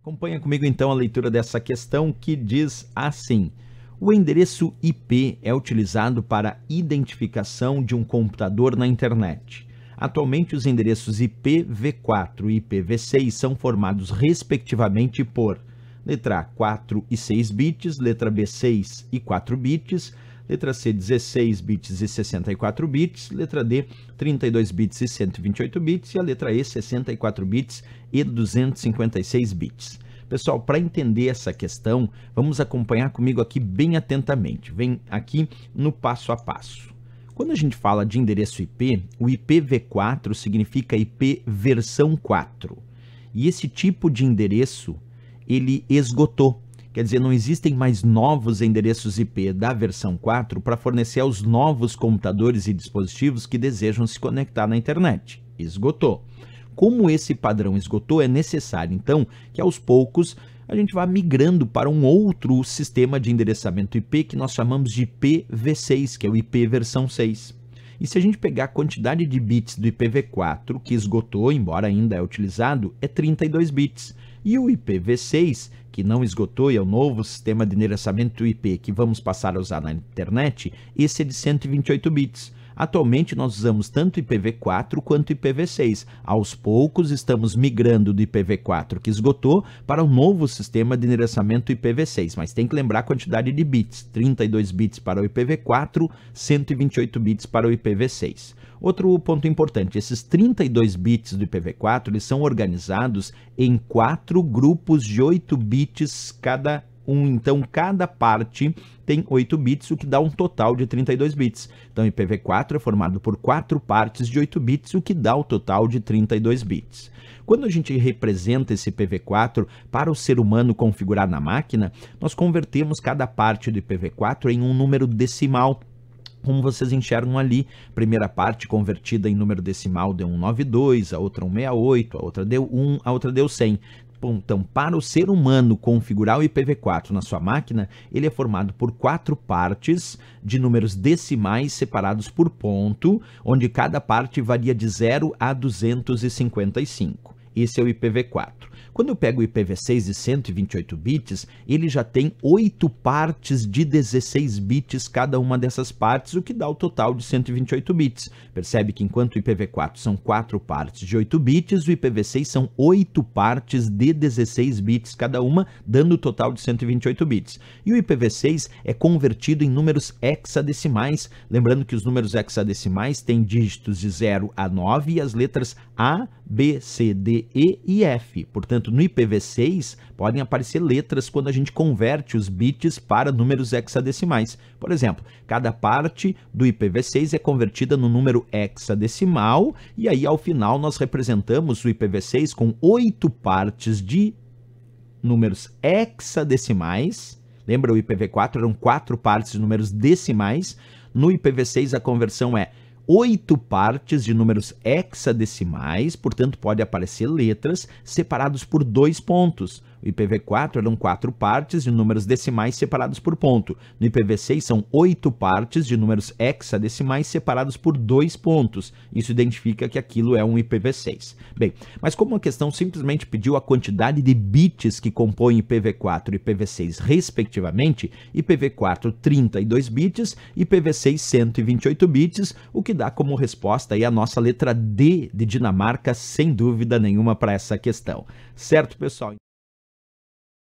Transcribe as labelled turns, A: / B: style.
A: Acompanha comigo então a leitura dessa questão que diz assim: o endereço IP é utilizado para identificação de um computador na internet. Atualmente, os endereços IPv4 e IPv6 são formados respectivamente por letra A, 4 e 6 bits, letra B, 6 e 4 bits, letra C, 16 bits e 64 bits, letra D, 32 bits e 128 bits e a letra E, 64 bits e 256 bits. Pessoal, para entender essa questão, vamos acompanhar comigo aqui bem atentamente. Vem aqui no passo a passo. Quando a gente fala de endereço IP, o IPv4 significa IP versão 4. E esse tipo de endereço, ele esgotou. Quer dizer, não existem mais novos endereços IP da versão 4 para fornecer aos novos computadores e dispositivos que desejam se conectar na internet. Esgotou. Como esse padrão esgotou, é necessário, então, que aos poucos a gente vá migrando para um outro sistema de endereçamento IP que nós chamamos de IPv6, que é o IP versão 6. E se a gente pegar a quantidade de bits do IPv4 que esgotou, embora ainda é utilizado, é 32 bits. E o IPv6, que não esgotou e é o novo sistema de endereçamento IP que vamos passar a usar na internet, esse é de 128 bits. Atualmente nós usamos tanto IPv4 quanto IPv6. Aos poucos estamos migrando do IPv4 que esgotou para um novo sistema de endereçamento IPv6, mas tem que lembrar a quantidade de bits, 32 bits para o IPv4, 128 bits para o IPv6. Outro ponto importante, esses 32 bits do IPv4 eles são organizados em 4 grupos de 8 bits cada um. Então, cada parte tem 8 bits, o que dá um total de 32 bits. Então, IPv4 é formado por 4 partes de 8 bits, o que dá o total de 32 bits. Quando a gente representa esse IPv4 para o ser humano configurar na máquina, nós convertemos cada parte do IPv4 em um número decimal, como vocês enxergam ali. Primeira parte convertida em número decimal deu 192, a outra 168, a outra deu 1, a outra deu 100. Então, para o ser humano configurar o IPv4 na sua máquina, ele é formado por 4 partes de números decimais separados por ponto, onde cada parte varia de 0 a 255. Esse é o IPv4. Quando eu pego o IPv6 de 128 bits, ele já tem 8 partes de 16 bits cada uma dessas partes, o que dá o total de 128 bits. Percebe que enquanto o IPv4 são 4 partes de 8 bits, o IPv6 são 8 partes de 16 bits cada uma, dando o total de 128 bits. E o IPv6 é convertido em números hexadecimais, lembrando que os números hexadecimais têm dígitos de 0 a 9 e as letras A, B, C, D, E e F. Portanto, no IPv6 podem aparecer letras quando a gente converte os bits para números hexadecimais. Por exemplo, cada parte do IPv6 é convertida no número hexadecimal e aí ao final nós representamos o IPv6 com 8 partes de números hexadecimais. Lembra, o IPv4 eram 4 partes de números decimais. No IPv6 a conversão é 8 partes de números hexadecimais, portanto pode aparecer letras separados por 2 pontos. O IPv4 eram 4 partes de números decimais separados por ponto. No IPv6 são 8 partes de números hexadecimais separados por 2 pontos. Isso identifica que aquilo é um IPv6. Bem, mas como a questão simplesmente pediu a quantidade de bits que compõem IPv4 e IPv6 respectivamente, IPv4 32 bits, IPv6 128 bits, o que dá como resposta aí a nossa letra D de Dinamarca, sem dúvida nenhuma para essa questão. Certo, pessoal?